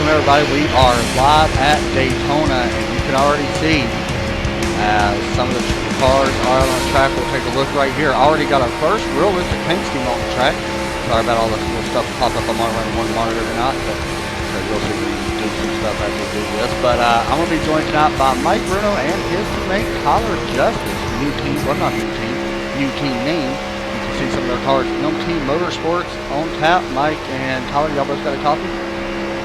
welcome everybody. We are live at Daytona, and you can already see some of the cars are on the track. We'll take a look right here. Already got our first realistic paint scheme on the track. Sorry about all this little stuff that popped up on my one monitor or not, but you'll see me do some stuff as we do this. But I'm going to be joined tonight by Mike Bruno and his teammate Tyler Justice. New team, well not new team name. See some of their cars. Team Motorsports on tap. Mike and Tyler, y'all both got a copy?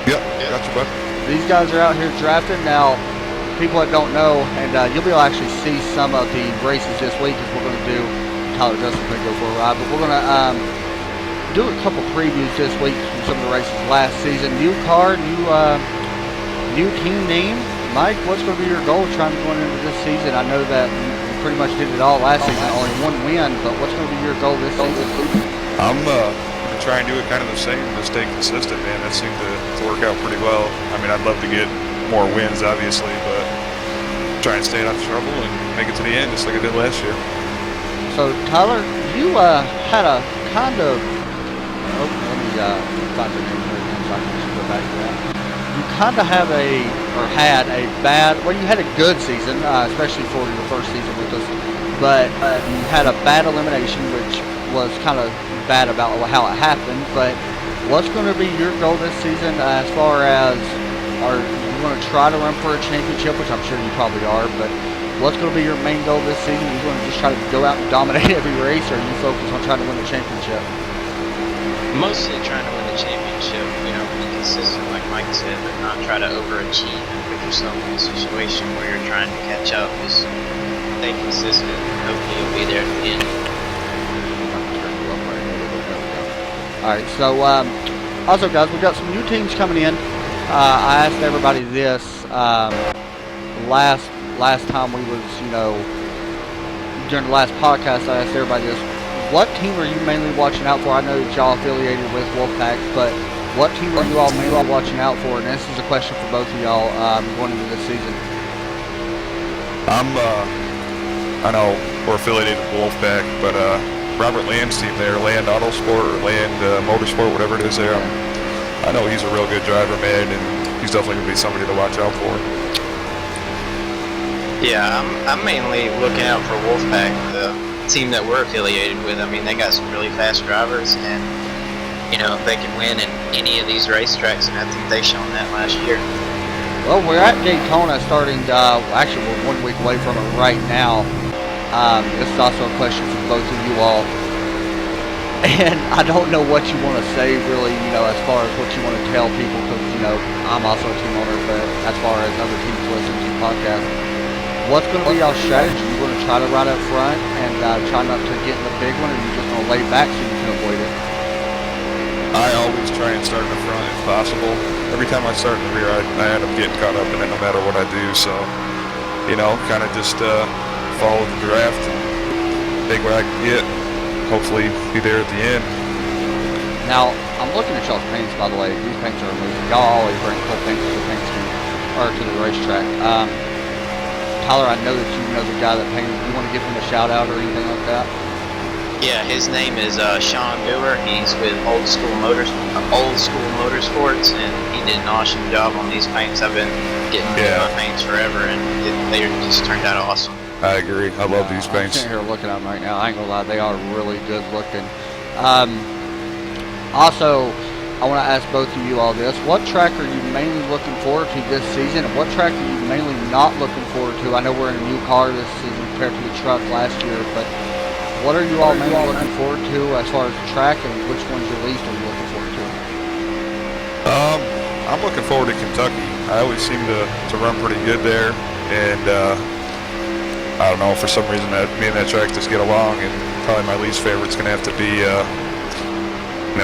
Yep, got you, bud. These guys are out here drafting. Now, people that don't know, and you'll be able to actually see some of the races this week, as we're going to do. Tyler Justin's going to go for a ride, but we're going to do a couple previews this week from some of the races last season. New car, new team name. Mike, what's going to be your goal trying to go into this season? I know that pretty much did it all last season, only one win, but what's going to be your goal this season? I'm going to try and do it kind of the same, to stay consistent, man. That seemed to work out pretty well. I mean, I'd love to get more wins, obviously, but try and stay out of trouble and make it to the end, just like I did last year. So, Tyler, you had a kind of, let me find your name here again so I can just go back to that. You kind of have you had a good season, especially for your first season with us, but you had a bad elimination, which was kind of bad about how it happened. But what's going to be your goal this season as far as, are you going to try to run for a championship, which I'm sure you probably are, but what's going to be your main goal this season? Are you going to just try to go out and dominate every race, or are you focused on trying to win the championship? Mostly trying to win the championship, be consistent like Mike said, but not try to overachieve and put yourself in a situation where you're trying to catch up. Just stay consistent and hopefully you'll be there at the end. Alright, so also guys, we've got some new teams coming in. I asked everybody this last time we was, during the last podcast, I asked everybody this. What team are you mainly watching out for? I know that y'all affiliated with Wolfpack, but what team are you all mainly watching out for? And this is a question for both of y'all going into this season. I know we're affiliated with Wolfpack, but Robert Land's team there, Land Autosport or Land Motorsport, whatever it is there, I know he's a real good driver, man, and he's definitely going to be somebody to watch out for. Yeah, I'm mainly looking out for Wolfpack, the team that we're affiliated with. I mean, they got some really fast drivers, and if they can win in any of these racetracks, and I think they shown that last year. Well, we're at Daytona starting actually we're 1 week away from it right now. This is also a question for both of you all, and I don't know what you want to say really, as far as what you want to tell people, because I'm also a team owner, but as far as other teams listening to the podcast, what's going to be y'all's strategy? You going to try to ride up front and try not to get in the big one, or you just going to lay back so you can avoid it? I always try and start in the front if possible. Every time I start in the rear, I end up getting caught up in it no matter what I do. So, kind of just follow the draft and take what I can get. Hopefully be there at the end. Now, I'm looking at y'all's paints, by the way. These paints are amazing. Y'all always bring cool paints to the paint scheme, or to the racetrack. Tyler, I know that you know the guy that painted. Do you want to give him a shout out or anything like that? Yeah, his name is Sean Dewar. He's with Old School Motorsports, and he did an awesome job on these paints. I've been getting my paints forever, and they just turned out awesome. I agree. I love these paints. I'm sitting here looking at them right now. I ain't gonna lie, they are really good looking. Also, I want to ask both of you all this. What track are you mainly looking forward to this season, and what track are you mainly not looking forward to? I know we're in a new car this season compared to the truck last year, but what are you all mainly looking forward to as far as the track, and which ones your least are you looking forward to? I'm looking forward to Kentucky. I always seem to run pretty good there, and I don't know, for some reason me and that track just get along, and probably my least favorite's gonna have to be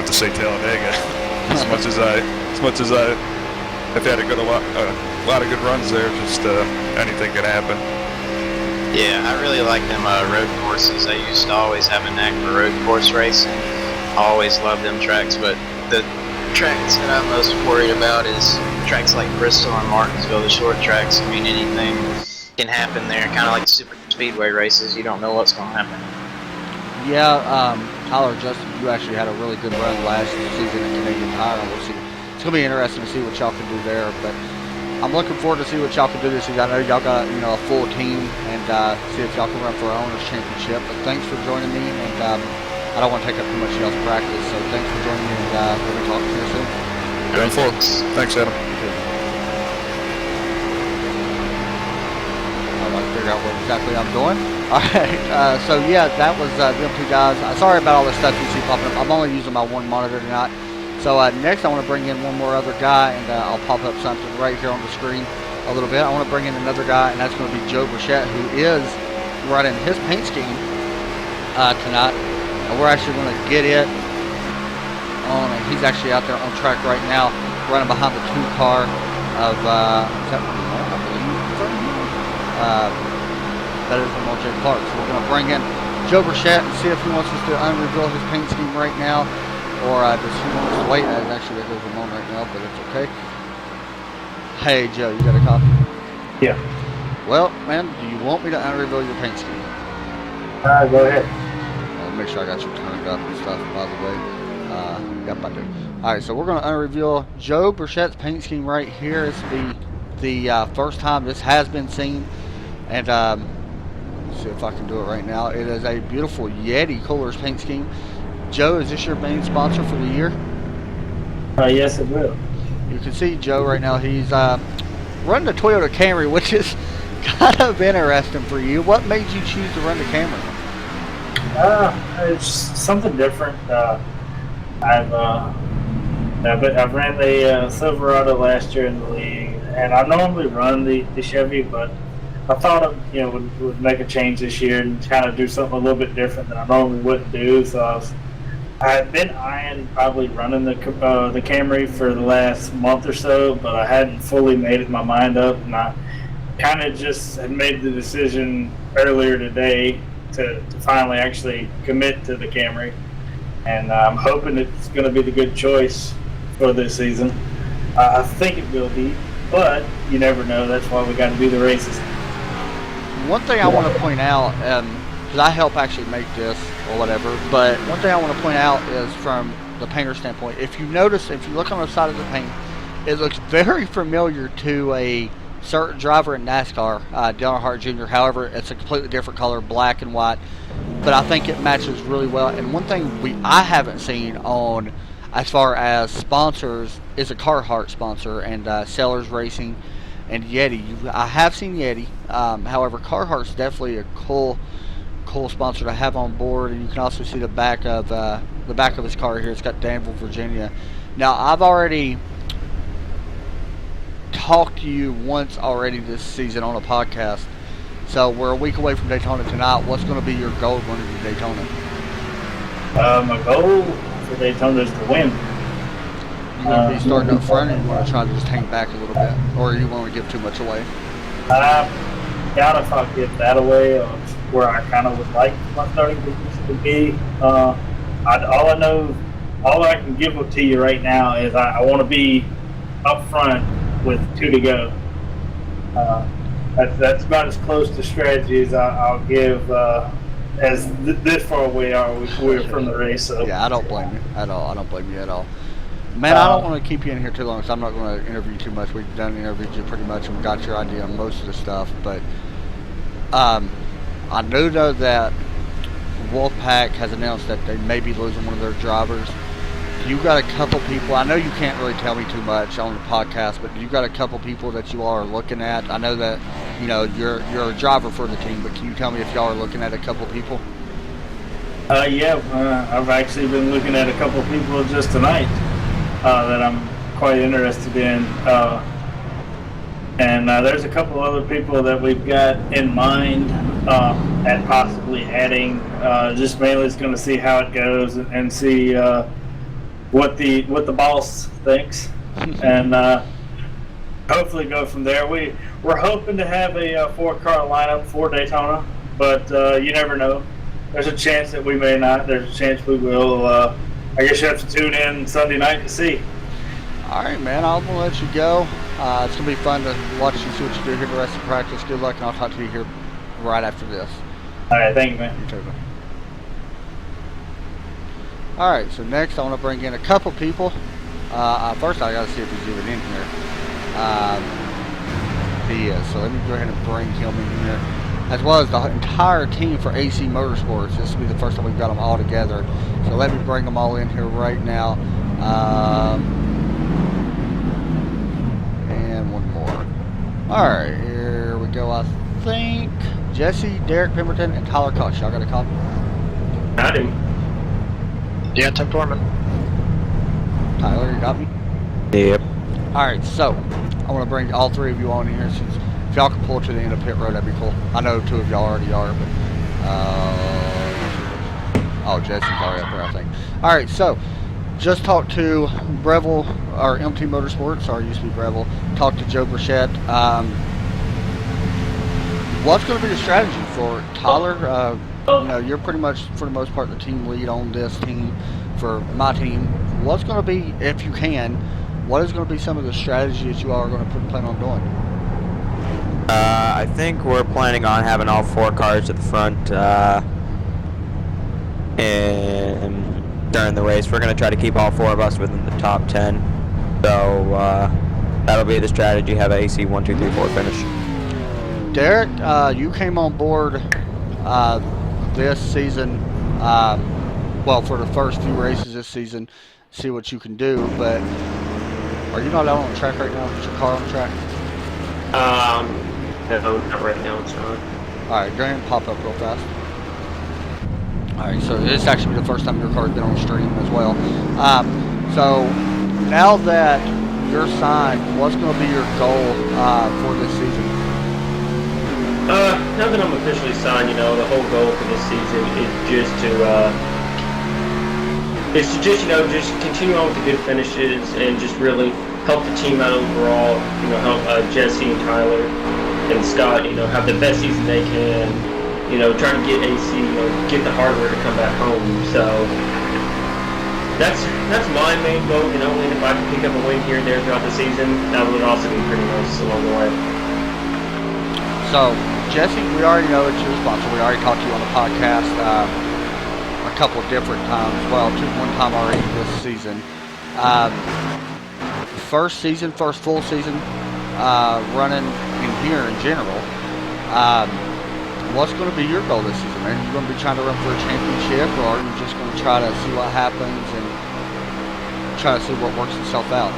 say Talladega. As much as I have had a lot of good runs there, just anything can happen. Yeah, I really like them road courses. I used to always have a knack for road course racing. I always loved them tracks, but the tracks that I'm most worried about is tracks like Bristol and Martinsville, the short tracks. I mean, anything can happen there, kind of like super speedway races. You don't know what's going to happen. Yeah, Tyler, Justin, you actually had a really good run last season in Canadian Tire. We'll see it's gonna be interesting to see what y'all can do there. But I'm looking forward to see what y'all can do this season. I know y'all got a full team, and see if y'all can run for our owners championship. But thanks for joining me, and I don't want to take up too much of y'all's practice. So thanks for joining me, and we'll be talking to you soon. Thanks, Adam. Figure out what exactly I'm doing. Alright, so yeah, that was them two guys. Sorry about all the stuff you see popping up. I'm only using my one monitor tonight. So next I want to bring in one more other guy, and I'll pop up something right here on the screen a little bit. I want to bring in another guy, and that's going to be Joe Burchett, who is running his paint scheme tonight. And we're actually going to get it on, and he's actually out there on track right now, running behind the 2-car of, is that I believe? That is from Jay Clark. So we're going to bring in Joe Burchett and see if he wants us to unreveal his paint scheme right now, or does he want us to wait? Actually, that goes on right now, but it's okay. Hey, Joe, you got a copy? Yeah. Well, man, do you want me to unreveal your paint scheme? Go ahead. I'll make sure I got you turned up and stuff, by the way. Yep, I do. Alright, so we're going to unreveal Joe Burchett's paint scheme right here. This will be the first time this has been seen. And let's see if I can do it right now. It is a beautiful Yeti Coolers paint scheme. Joe, is this your main sponsor for the year? Yes, it will. You can see Joe right now. He's running the Toyota Camry, which is kind of interesting for you. What made you choose to run the Camry? It's something different. I've ran the Silverado last year in the league, and I normally run the Chevy, but I thought would make a change this year and kind of do something a little bit different than I normally wouldn't do. So I had been eyeing probably running the Camry for the last month or so, but I hadn't fully made my mind up, and I kind of just had made the decision earlier today to finally actually commit to the Camry, and I'm hoping it's going to be the good choice for this season. I think it will be, but you never know. That's why we got to do the races. One thing I want to point out, because I help actually make this or whatever, but one thing I want to point out is from the painter standpoint, if you notice, if you look on the side of the paint, it looks very familiar to a certain driver in NASCAR, Dale Earnhardt Jr. However, it's a completely different color, black and white, but I think it matches really well. And one thing I haven't seen on as far as sponsors is a Carhartt sponsor, and Sellers Racing and Yeti. I have seen Yeti. However, Carhartt's definitely a cool sponsor to have on board, and you can also see the back of his car here. It's got Danville, Virginia. Now, I've already talked to you once already this season on a podcast. So we're a week away from Daytona tonight. What's going to be your goal going into Daytona? My goal for Daytona is to win. You want to be starting up front, and you want to try to just hang back a little bit, or you want to give too much away? I doubt if I'll give that away, where I kind of would like my starting position to be. All I can give to you right now is I want to be up front with 2 to go. That's about as close to strategy as I'll give as this far away we're from the race. So. Yeah, I don't blame you at all. I don't blame you at all. Man, I don't want to keep you in here too long, because I'm not going to interview you too much. We've done interviewed you pretty much, and we got your idea on most of the stuff. But I know though that Wolfpack has announced that they may be losing one of their drivers. You got a couple people. I know you can't really tell me too much on the podcast, but you got a couple people that you all are looking at. I know that you're a driver for the team, but can you tell me if y'all are looking at a couple people? I've actually been looking at a couple people just tonight that I'm quite interested in, and there's a couple other people that we've got in mind at possibly adding. Just mainly is going to see how it goes and see what the boss thinks, and hopefully go from there. We're hoping to have a 4-car lineup for Daytona, but you never know. There's a chance that we may not. There's a chance we will. I guess you have to tune in Sunday night to see. All right, man. I'm going to let you go. It's going to be fun to watch you see what you do here the rest of practice. Good luck, and I'll talk to you here right after this. All right. Thank you, man. You too, man. All right, so next I want to bring in a couple people. First, I got to see if he's even in here. He is. So let me go ahead and bring him in here, as well as the entire team for AC Motorsports. This will be the first time we've got them all together. So let me bring them all in here right now. And one more. All right, here we go. I think Jesse, Derek Pemberton, and Tyler Cox. Y'all got a copy? I do. Yeah, Tim Foreman. Tyler, you got me? Yep. All right, so I want to bring all three of you on here. Since if y'all can pull to the end of pit road, that'd be cool. I know two of y'all already are, but oh, Jesse's already up there, I think. All right, so just talked to Breville, or MT Motorsports, or used to be Breville. Talked to Joe Burchett. What's going to be the strategy for Tyler? You know, you're pretty much, for the most part, the team lead on this team for my team. What's going to be, if you can, what is going to be some of the strategies you all are going to plan on doing? I think we're planning on having all 4 cars at the front, and during the race, we're going to try to keep all 4 of us within the top 10. So that'll be the strategy. Have a AC 1, 2, 3, 4 finish. Derek, you came on board this season. Well, for the first few races this season, see what you can do. But are you not out on the track right now? Is your car on the track? No, not right now. It's not. All right, go ahead and pop up real fast. All right, so this is actually the first time your car's been on stream as well. So now that you're signed, what's going to be your goal for this season? Now that I'm officially signed, you know, the whole goal for this season is just to just continue on with the good finishes and just really help the team out overall. You know, help Jesse and Tyler and Scott, you know, have the best season they can. You know, trying to get AC, you know, get the hardware to come back home. So that's my main goal. You know, and if I can pick up a win here and there throughout the season, that would also be pretty nice along the way. So, Jesse, we already know it's your sponsor. We already talked to you on the podcast a couple of different times. Well, one time already this season. First full season running in here in general. What's going to be your goal this season, man? Are you going to be trying to run for a championship, or are you just going to try to see what happens and try to see what works itself out?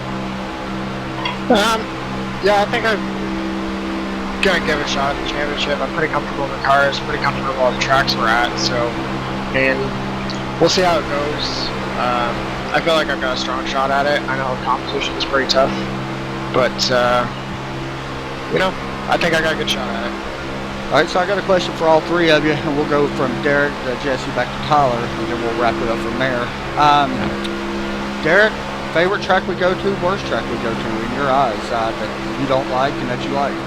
Yeah, I think I'm gonna give it a shot at the championship. I'm pretty comfortable in the cars, pretty comfortable with all the tracks we're at, so, and we'll see how it goes. I feel like I've got a strong shot at it. I know the competition is pretty tough, but you know, I think I got a good shot at it. All right, so I got a question for all three of you, and we'll go from Derek to Jesse back to Tyler, and then we'll wrap it up from there. Derek, favorite track we go to, worst track we go to in your eyes that you don't like and that you like?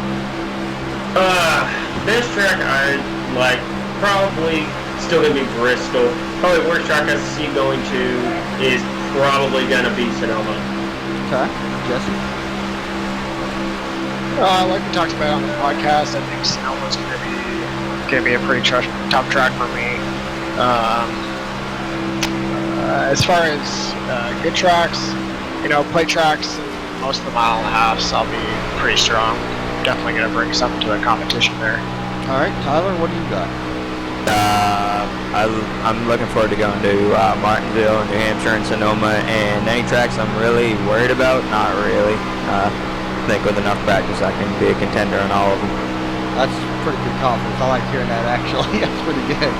Best track I like, probably still gonna be Bristol. Probably worst track I see going to is probably gonna be Sonoma. Okay, Jesse? Like we talked about on the podcast, I think Sonoma's gonna be a pretty tough track for me. As far as good tracks, you know, play tracks, most of the mile and a halves, I'll be pretty strong. Definitely gonna bring something to the competition there. All right, Tyler, what do you got? I'm looking forward to going to Martinsville, New Hampshire, and Sonoma, and any tracks I'm really worried about, not really. I think with enough practice I can be a contender on all of them. That's pretty good confidence. I like hearing that, actually. That's pretty good.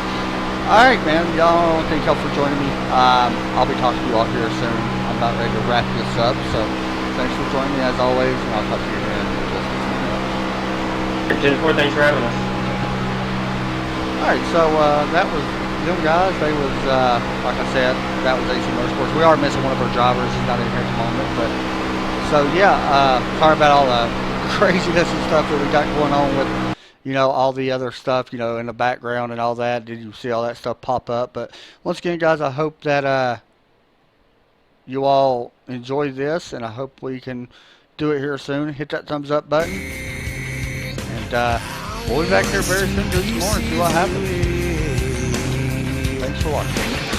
All right, man. Y'all, thank y'all for joining me. I'll be talking to you all here soon. I'm about ready to wrap this up, so thanks for joining me as always, and I'll talk to you again in just a few minutes. Jennifer, thanks for having us. All right, so that was them guys. They was, like I said, that was AC Motorsports. We are missing one of our drivers. He's not in here at the moment, but so yeah, sorry about all the craziness and stuff that we got going on with, you know, all the other stuff, you know, in the background and all that. Did you see all that stuff pop up? But once again, guys, I hope that you all enjoy this, and I hope we can do it here soon. Hit that thumbs up button, and we'll be back here very soon, do some more and see what happens. Thanks for watching.